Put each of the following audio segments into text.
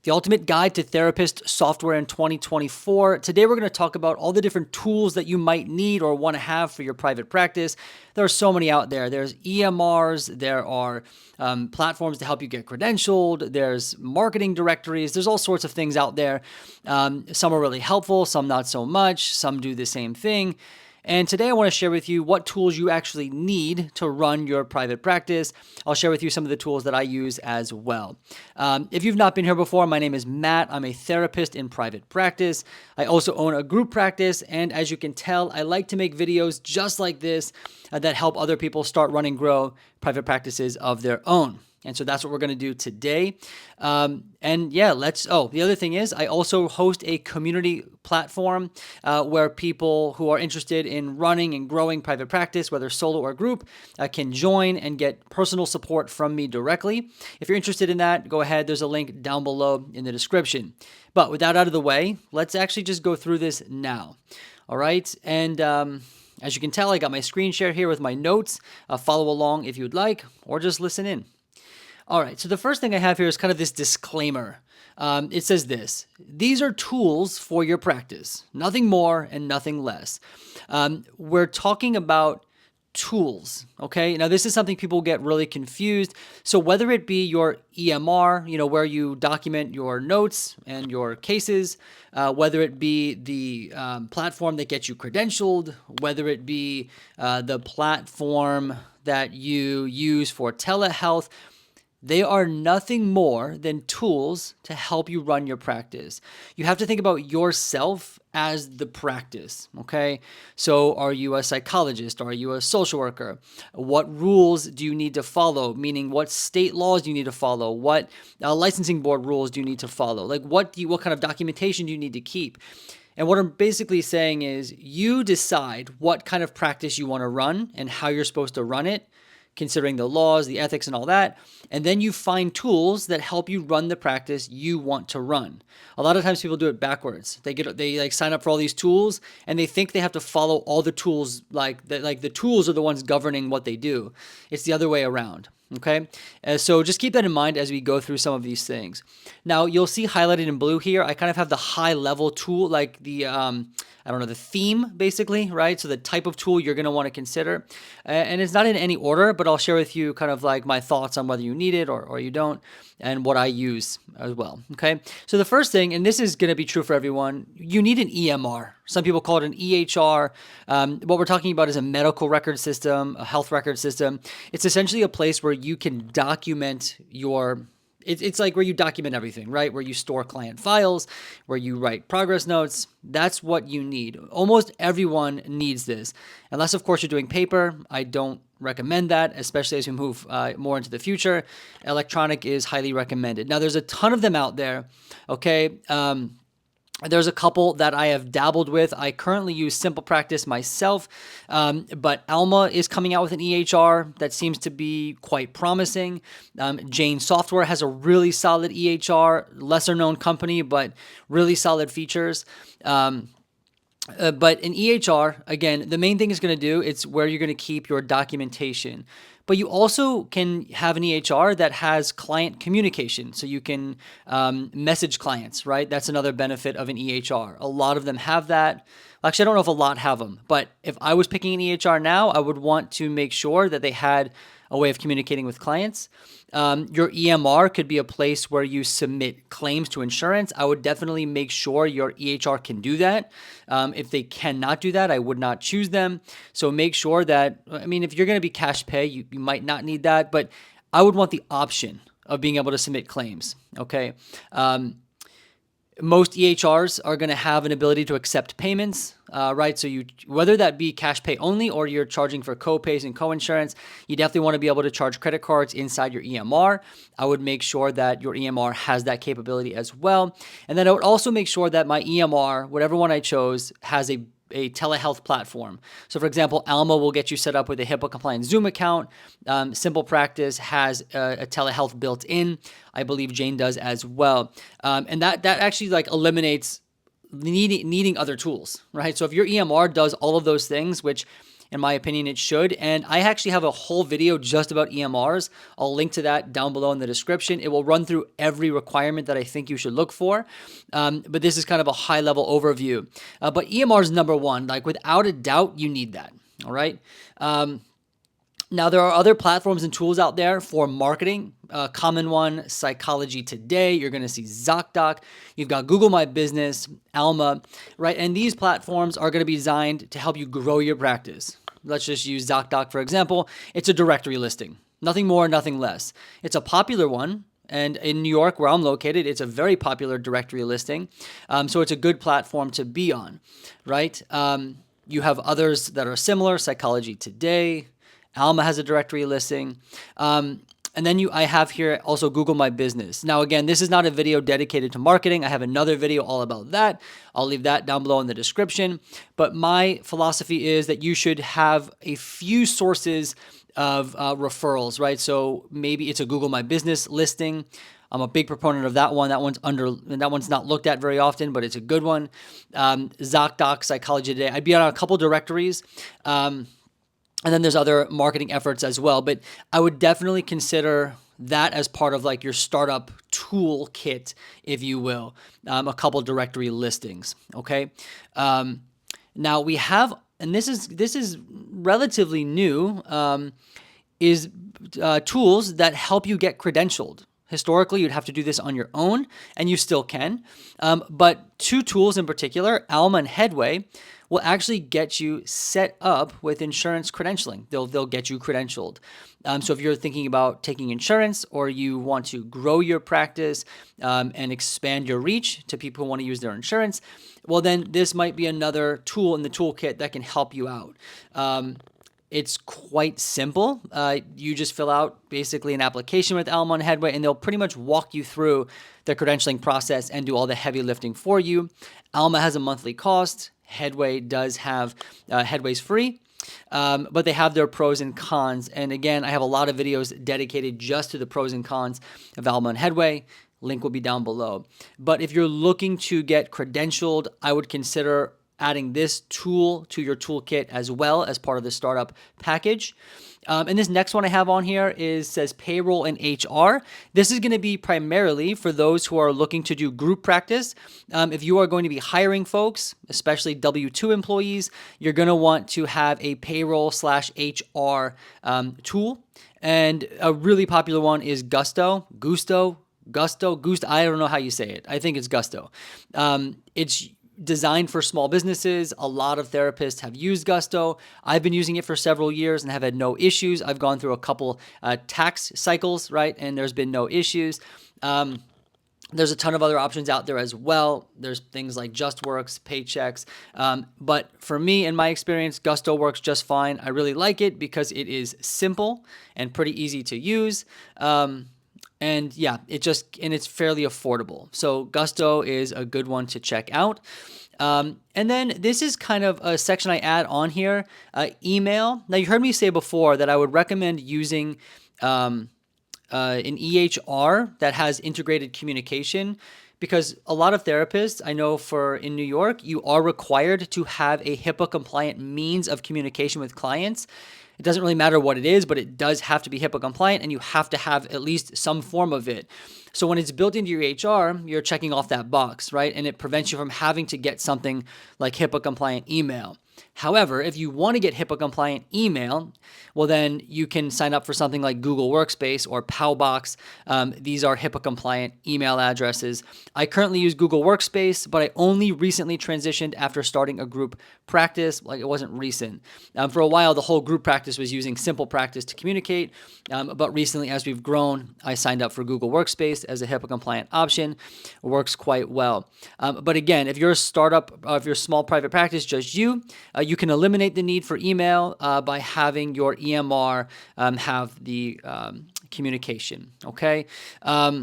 The ultimate guide to therapist software in 2024. Today, we're going to talk about all the different tools that you might need or want to have for your private practice. There are so many out there. There's EMRs, there are platforms to help you get credentialed, there's marketing directories, there's all sorts of things out there. Some are really helpful, some not so much, some do the same thing. And today I want to share with you what tools you actually need to run your private practice. I'll share with you some of the tools that I use as well. If you've not been here before, my name is Matt. I'm a therapist in private practice. I also own a group practice. And as you can tell, I like to make videos just like this that help other people start, run, and grow private practices of their own. And so that's what we're going to do today. The other thing is I also host a community platform where people who are interested in running and growing private practice, whether solo or group, can join and get personal support from me directly. If you're interested in that, go ahead. There's a link down below in the description. But with that out of the way, let's actually just go through this now. All right. And as you can tell, I got my screen share here with my notes. Follow along if you'd like, or just listen in. All right, so the first thing I have here is kind of this disclaimer. It says this: these are tools for your practice, nothing more and nothing less. We're talking about tools, okay? Now, this is something people get really confused. So whether it be your EMR, where you document your notes and your cases, whether it be the platform that gets you credentialed, whether it be the platform that you use for telehealth, they are nothing more than tools to help you run your practice. You have to think about yourself as the practice, okay? So are you a psychologist? Are you a social worker? What rules do you need to follow? Meaning, what state laws do you need to follow? What licensing board rules do you need to follow? Like, what kind of documentation do you need to keep? And what I'm basically saying is you decide what kind of practice you want to run and how you're supposed to run it, considering the laws, the ethics, and all that. And then you find tools that help you run the practice you want to run. A lot of times people do it backwards. They sign up for all these tools and they think they have to follow all the tools, like the tools are the ones governing what they do. It's the other way around. Okay, so just keep that in mind as we go through some of these things. Now, you'll see highlighted in blue here, I kind of have the high level tool, like the, the theme basically, right? So the type of tool you're going to want to consider. And it's not in any order, but I'll share with you kind of like my thoughts on whether you need it or you don't, and what I use as well. Okay, so the first thing, and this is going to be true for everyone, you need an EMR. Some people call it an EHR. What we're talking about is a medical record system, a health record system. It's essentially a place where you can document it's like where you document everything, right? Where you store client files, where you write progress notes. That's what you need. Almost everyone needs this. Unless, of course, you're doing paper. I don't recommend that, especially as we move more into the future. Electronic is highly recommended. Now, there's a ton of them out there, okay? There's a couple that I have dabbled with. I currently use Simple Practice myself, but Alma is coming out with an EHR that seems to be quite promising. Jane Software has a really solid EHR, lesser known company, but really solid features. But an EHR, again, the main thing it's going to do, it's where you're going to keep your documentation. But you also can have an EHR that has client communication. So you can message clients, right? That's another benefit of an EHR. A lot of them have that. Actually, I don't know if a lot have them, but if I was picking an EHR now, I would want to make sure that they had a way of communicating with clients. Your EMR could be a place where you submit claims to insurance. I would definitely make sure your EHR can do that. If they cannot do that, I would not choose them. So make sure that, if you're going to be cash pay, you might not need that, but I would want the option of being able to submit claims, okay? Most EHRs are going to have an ability to accept payments, right? So whether that be cash pay only or you're charging for co-pays and co-insurance, you definitely want to be able to charge credit cards inside your EMR. I would make sure that your EMR has that capability as well. And then I would also make sure that my EMR, whatever one I chose, has a telehealth platform. So for example, Alma will get you set up with a HIPAA compliant Zoom account. Simple Practice has a telehealth built in. I believe Jane does as well. And that actually eliminates needing other tools, right? So if your EMR does all of those things, which In my opinion, it should. And I actually have a whole video just about EMRs. I'll link to that down below in the description. It will run through every requirement that I think you should look for. But this is kind of a high level overview. But EMR is number one. Like without a doubt, you need that. All right. Now, there are other platforms and tools out there for marketing. Common one, Psychology Today. You're going to see ZocDoc. You've got Google My Business, Alma, right? And these platforms are going to be designed to help you grow your practice. Let's just use ZocDoc, for example. It's a directory listing. Nothing more, nothing less. It's a popular one. And in New York, where I'm located, it's a very popular directory listing. So it's a good platform to be on, right? You have others that are similar, Psychology Today. Alma has a directory listing. And then I have here also Google My Business. Now, again, this is not a video dedicated to marketing. I have another video all about that. I'll leave that down below in the description. But my philosophy is that you should have a few sources of referrals, right? So maybe it's a Google My Business listing. I'm a big proponent of that one. That one's not looked at very often, but it's a good one. ZocDoc, Psychology Today. I'd be on a couple directories. And then there's other marketing efforts as well. But I would definitely consider that as part of like your startup toolkit, if you will, a couple directory listings. Okay. Now we have, and this is relatively new, is tools that help you get credentialed. Historically, you'd have to do this on your own, and you still can. But two tools in particular, Alma and Headway, will actually get you set up with insurance credentialing. They'll get you credentialed. So if you're thinking about taking insurance or you want to grow your practice and expand your reach to people who want to use their insurance, well, then this might be another tool in the toolkit that can help you out. It's quite simple. You just fill out basically an application with Alma and Headway, and they'll pretty much walk you through the credentialing process and do all the heavy lifting for you. Alma has a monthly cost. Headway does have, Headway's free, but they have their pros and cons. And again, I have a lot of videos dedicated just to the pros and cons of Alma and Headway. Link will be down below. But if you're looking to get credentialed, I would consider adding this tool to your toolkit as well as part of the startup package. And this next one I have on here says Payroll and HR. This is going to be primarily for those who are looking to do group practice. If you are going to be hiring folks, especially W-2 employees, you're going to want to have a payroll/HR tool. And a really popular one is Gusto. I don't know how you say it. I think it's Gusto. It's designed for small businesses. A lot of therapists have used Gusto. I've been using it for several years and have had no issues. I've gone through a couple tax cycles, right? And there's been no issues. There's a ton of other options out there as well. There's things like JustWorks, Paychecks. But for me, in my experience, Gusto works just fine. I really like it because it is simple and pretty easy to use. And yeah, it's fairly affordable. So Gusto is a good one to check out. And then this is kind of a section I add on here, email. Now you heard me say before that I would recommend using an EHR that has integrated communication, because a lot of therapists, I know in New York, you are required to have a HIPAA compliant means of communication with clients. It doesn't really matter what it is, but it does have to be HIPAA compliant, and you have to have at least some form of it. So when it's built into your HR, you're checking off that box, right? And it prevents you from having to get something like HIPAA compliant email. However, if you want to get HIPAA compliant email, well, then you can sign up for something like Google Workspace or Powbox. These are HIPAA compliant email addresses. I currently use Google Workspace, but I only recently transitioned after starting a group practice. Like, it wasn't recent. For a while, the whole group practice was using Simple Practice to communicate. But recently, as we've grown, I signed up for Google Workspace as a HIPAA compliant option. It works quite well. But again, if you're a startup, if you're a small private practice, just you can eliminate the need for email by having your EMR have the communication. Okay, and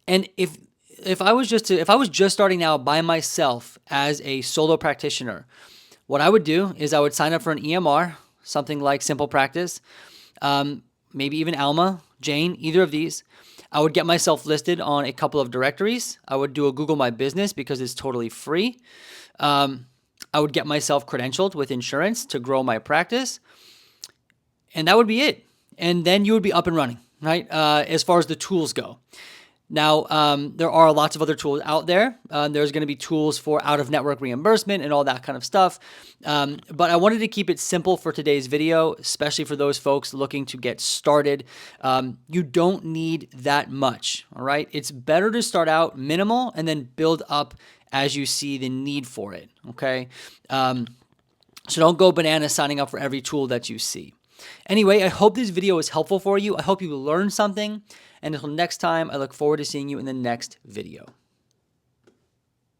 if I was just starting out by myself as a solo practitioner, what I would do is I would sign up for an EMR, something like Simple Practice, maybe even Alma, Jane, either of these. I would get myself listed on a couple of directories. I would do a Google My Business because it's totally free. I would get myself credentialed with insurance to grow my practice, and that would be it. And then you would be up and running, right? As far as the tools go. Now, there are lots of other tools out there. There's going to be tools for out-of-network reimbursement and all that kind of stuff. But I wanted to keep it simple for today's video, especially for those folks looking to get started. You don't need that much, all right? It's better to start out minimal and then build up as you see the need for it, okay? So don't go bananas signing up for every tool that you see. Anyway, I hope this video was helpful for you. I hope you learned something. And until next time, I look forward to seeing you in the next video.